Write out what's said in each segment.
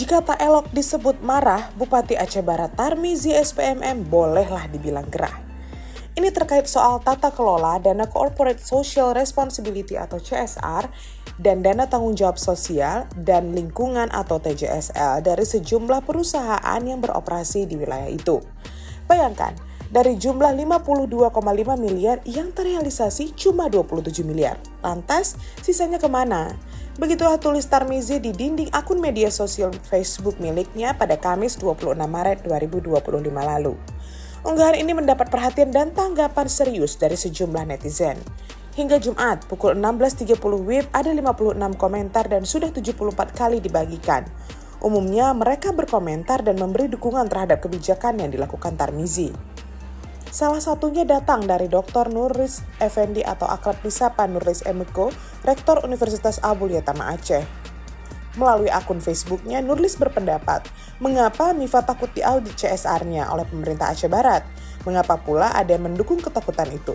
Jika tak elok disebut marah, Bupati Aceh Barat Tarmizi SPMM bolehlah dibilang gerah. Ini terkait soal tata kelola dana Corporate Social Responsibility atau CSR dan dana tanggung jawab sosial dan lingkungan atau TJSL dari sejumlah perusahaan yang beroperasi di wilayah itu. Bayangkan, dari jumlah 52,5 miliar yang terrealisasi cuma 27 miliar. Lantas, sisanya kemana? Begitulah tulis Tarmizi di dinding akun media sosial Facebook miliknya pada Kamis 26 Maret 2025 lalu. Unggahan ini mendapat perhatian dan tanggapan serius dari sejumlah netizen. Hingga Jumat pukul 16.30 WIB ada 56 komentar dan sudah 74 kali dibagikan. Umumnya mereka berkomentar dan memberi dukungan terhadap kebijakan yang dilakukan Tarmizi. Salah satunya datang dari Dr. Nurlis Effendi atau akrab disapa Nurlis Emeko, Rektor Universitas Abuliyatama Aceh. Melalui akun Facebooknya, Nurlis berpendapat, mengapa MIFA takut diaudit CSR-nya oleh pemerintah Aceh Barat? Mengapa pula ada yang mendukung ketakutan itu?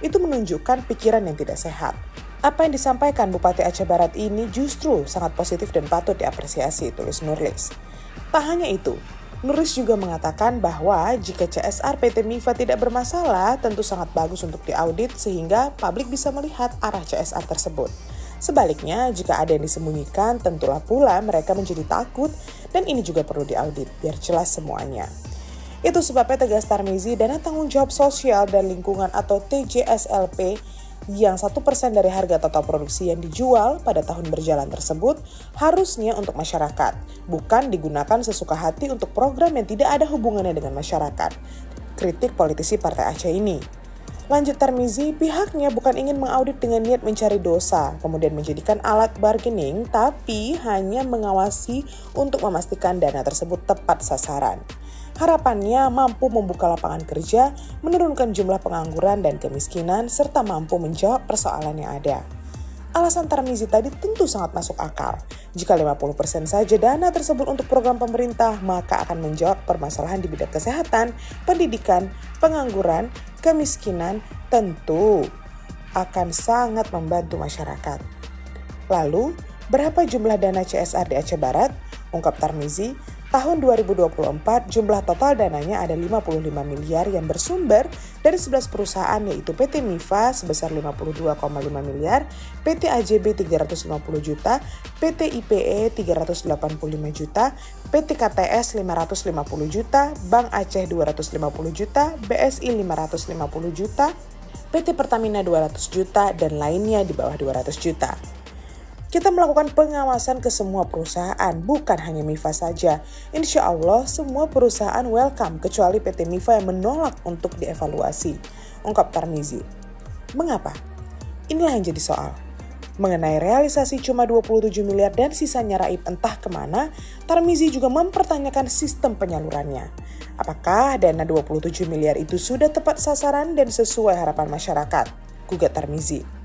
Itu menunjukkan pikiran yang tidak sehat. Apa yang disampaikan Bupati Aceh Barat ini justru sangat positif dan patut diapresiasi, tulis Nurlis. Tak hanya itu, Nurlis juga mengatakan bahwa jika CSR PT MIFA tidak bermasalah, tentu sangat bagus untuk diaudit sehingga publik bisa melihat arah CSR tersebut. Sebaliknya, jika ada yang disembunyikan, tentulah pula mereka menjadi takut dan ini juga perlu diaudit biar jelas semuanya. Itu sebabnya tegas Tarmizi, dana tanggung jawab sosial dan lingkungan atau TJSLP yang 1% dari harga total produksi yang dijual pada tahun berjalan tersebut harusnya untuk masyarakat, bukan digunakan sesuka hati untuk program yang tidak ada hubungannya dengan masyarakat. Kritik politisi Partai Aceh ini. Lanjut Tarmizi, pihaknya bukan ingin mengaudit dengan niat mencari dosa, kemudian menjadikan alat bargaining, tapi hanya mengawasi untuk memastikan dana tersebut tepat sasaran. Harapannya mampu membuka lapangan kerja, menurunkan jumlah pengangguran dan kemiskinan, serta mampu menjawab persoalan yang ada. Alasan Tarmizi tadi tentu sangat masuk akal. Jika 50% saja dana tersebut untuk program pemerintah, maka akan menjawab permasalahan di bidang kesehatan, pendidikan, pengangguran, kemiskinan, tentu akan sangat membantu masyarakat. Lalu, berapa jumlah dana CSR di Aceh Barat? Ungkap Tarmizi, tahun 2024 jumlah total dananya ada 55 miliar yang bersumber dari 11 perusahaan yaitu PT MIFA sebesar 52,5 miliar, PT AJB 350 juta, PT IPE 385 juta, PT KTS 550 juta, Bank Aceh 250 juta, BSI 550 juta, PT Pertamina 200 juta, dan lainnya di bawah 200 juta. Kita melakukan pengawasan ke semua perusahaan, bukan hanya MIFA saja. Insya Allah semua perusahaan welcome, kecuali PT MIFA yang menolak untuk dievaluasi, ungkap Tarmizi. Mengapa? Inilah yang jadi soal. Mengenai realisasi cuma 27 miliar dan sisanya raib entah kemana, Tarmizi juga mempertanyakan sistem penyalurannya. Apakah dana 27 miliar itu sudah tepat sasaran dan sesuai harapan masyarakat? Gugat Tarmizi.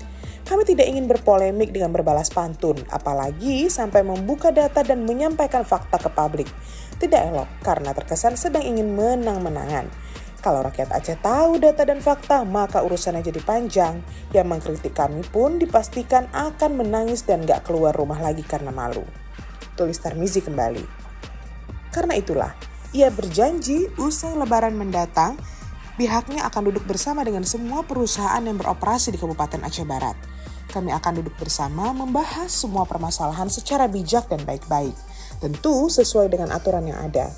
Kami tidak ingin berpolemik dengan berbalas pantun, apalagi sampai membuka data dan menyampaikan fakta ke publik. Tidak elok karena terkesan sedang ingin menang-menangan. Kalau rakyat Aceh tahu data dan fakta, maka urusannya jadi panjang. Yang mengkritik kami pun dipastikan akan menangis dan gak keluar rumah lagi karena malu. Tulis Tarmizi kembali. Karena itulah, ia berjanji usai Lebaran mendatang, pihaknya akan duduk bersama dengan semua perusahaan yang beroperasi di Kabupaten Aceh Barat. Kami akan duduk bersama membahas semua permasalahan secara bijak dan baik-baik. Tentu sesuai dengan aturan yang ada.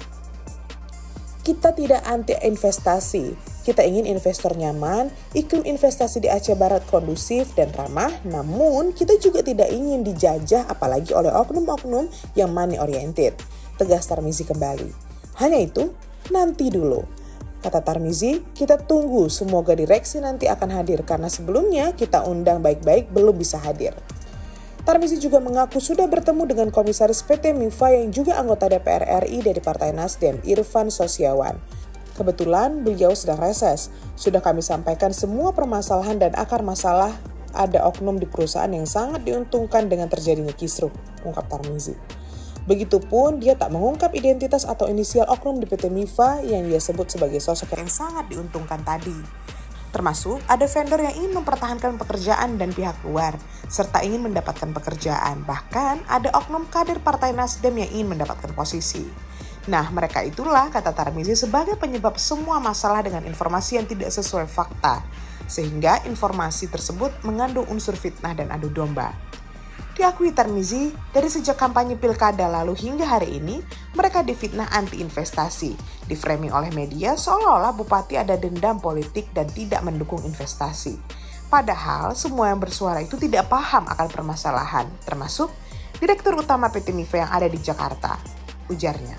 Kita tidak anti investasi. Kita ingin investor nyaman, iklim investasi di Aceh Barat kondusif dan ramah, namun kita juga tidak ingin dijajah apalagi oleh oknum-oknum yang money oriented. Tegas Tarmizi kembali. Hanya itu, nanti dulu. Kata Tarmizi, kita tunggu semoga direksi nanti akan hadir karena sebelumnya kita undang baik-baik belum bisa hadir. Tarmizi juga mengaku sudah bertemu dengan komisaris PT MIFA yang juga anggota DPR RI dari Partai Nasdem, Irfan Sosyawan. Kebetulan beliau sedang reses. Sudah kami sampaikan semua permasalahan dan akar masalah ada oknum di perusahaan yang sangat diuntungkan dengan terjadinya kisruh, ungkap Tarmizi. Begitupun dia tak mengungkap identitas atau inisial oknum di PT MIFA yang dia sebut sebagai sosok yang sangat diuntungkan tadi. Termasuk ada vendor yang ingin mempertahankan pekerjaan dan pihak luar, serta ingin mendapatkan pekerjaan. Bahkan ada oknum kader Partai Nasdem yang ingin mendapatkan posisi. Nah, mereka itulah, kata Tarmizi, sebagai penyebab semua masalah dengan informasi yang tidak sesuai fakta. Sehingga informasi tersebut mengandung unsur fitnah dan adu domba. Diakui Tarmizi, dari sejak kampanye pilkada lalu hingga hari ini, mereka difitnah anti-investasi, diframing oleh media seolah-olah Bupati ada dendam politik dan tidak mendukung investasi. Padahal semua yang bersuara itu tidak paham akan permasalahan, termasuk Direktur Utama PT MIFA yang ada di Jakarta, ujarnya.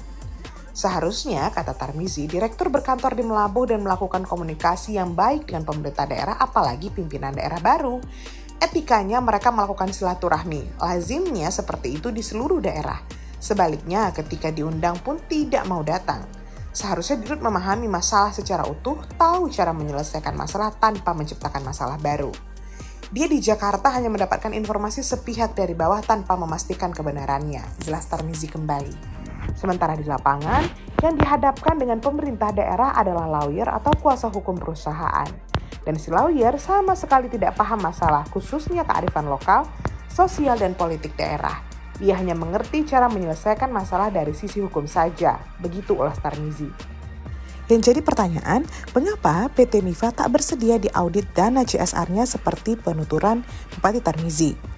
Seharusnya, kata Tarmizi, direktur berkantor di Melabuh dan melakukan komunikasi yang baik dengan pemerintah daerah, apalagi pimpinan daerah baru. Etikanya mereka melakukan silaturahmi, lazimnya seperti itu di seluruh daerah. Sebaliknya ketika diundang pun tidak mau datang. Seharusnya Dirut memahami masalah secara utuh, tahu cara menyelesaikan masalah tanpa menciptakan masalah baru. Dia di Jakarta hanya mendapatkan informasi sepihak dari bawah tanpa memastikan kebenarannya, jelas Tarmizi kembali. Sementara di lapangan, yang dihadapkan dengan pemerintah daerah adalah lawyer atau kuasa hukum perusahaan. Dan si lawyer sama sekali tidak paham masalah, khususnya kearifan lokal, sosial, dan politik daerah. Dia hanya mengerti cara menyelesaikan masalah dari sisi hukum saja, begitu ulas Tarmizi. Yang jadi pertanyaan, mengapa PT MIFA tak bersedia diaudit dana CSR-nya seperti penuturan Bupati Tarmizi?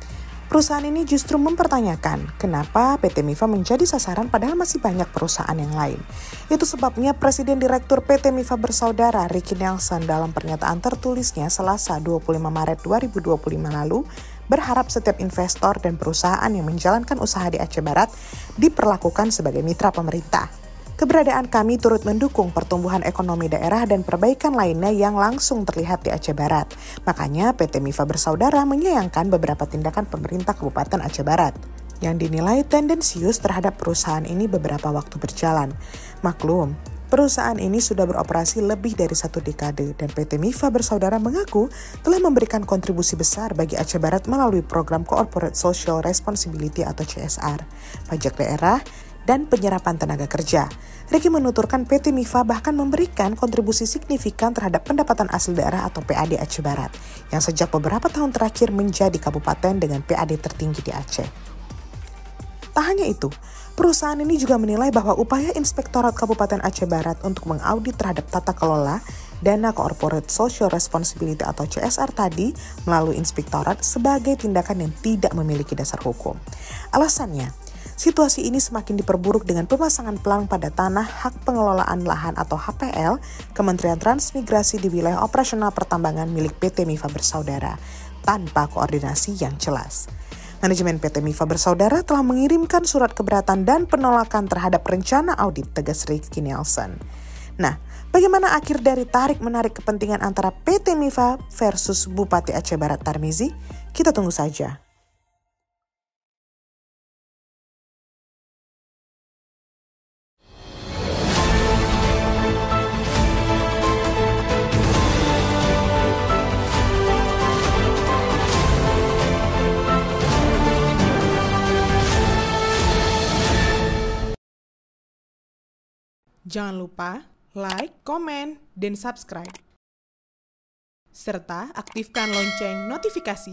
Perusahaan ini justru mempertanyakan kenapa PT MIFA menjadi sasaran padahal masih banyak perusahaan yang lain. Itu sebabnya Presiden Direktur PT MIFA Bersaudara Ricky Nelson dalam pernyataan tertulisnya Selasa 25 Maret 2025 lalu berharap setiap investor dan perusahaan yang menjalankan usaha di Aceh Barat diperlakukan sebagai mitra pemerintah. Keberadaan kami turut mendukung pertumbuhan ekonomi daerah dan perbaikan lainnya yang langsung terlihat di Aceh Barat. Makanya PT MIFA Bersaudara menyayangkan beberapa tindakan pemerintah Kabupaten Aceh Barat yang dinilai tendensius terhadap perusahaan ini beberapa waktu berjalan. Maklum, perusahaan ini sudah beroperasi lebih dari 1 dekade dan PT MIFA Bersaudara mengaku telah memberikan kontribusi besar bagi Aceh Barat melalui program Corporate Social Responsibility atau CSR, pajak daerah, dan penyerapan tenaga kerja. Ricky menuturkan PT MIFA bahkan memberikan kontribusi signifikan terhadap pendapatan asli daerah atau PAD Aceh Barat, yang sejak beberapa tahun terakhir menjadi kabupaten dengan PAD tertinggi di Aceh. Tak hanya itu, perusahaan ini juga menilai bahwa upaya Inspektorat Kabupaten Aceh Barat untuk mengaudit terhadap tata kelola dana Corporate Social Responsibility atau CSR tadi melalui inspektorat sebagai tindakan yang tidak memiliki dasar hukum. Alasannya, situasi ini semakin diperburuk dengan pemasangan pelang pada tanah hak pengelolaan lahan atau HPL Kementerian Transmigrasi di wilayah operasional pertambangan milik PT MIFA Bersaudara tanpa koordinasi yang jelas. Manajemen PT MIFA Bersaudara telah mengirimkan surat keberatan dan penolakan terhadap rencana audit, tegas Ricky Nelson. Nah, bagaimana akhir dari tarik-menarik kepentingan antara PT MIFA versus Bupati Aceh Barat Tarmizi? Kita tunggu saja. Jangan lupa like, komen, dan subscribe. Serta aktifkan lonceng notifikasi.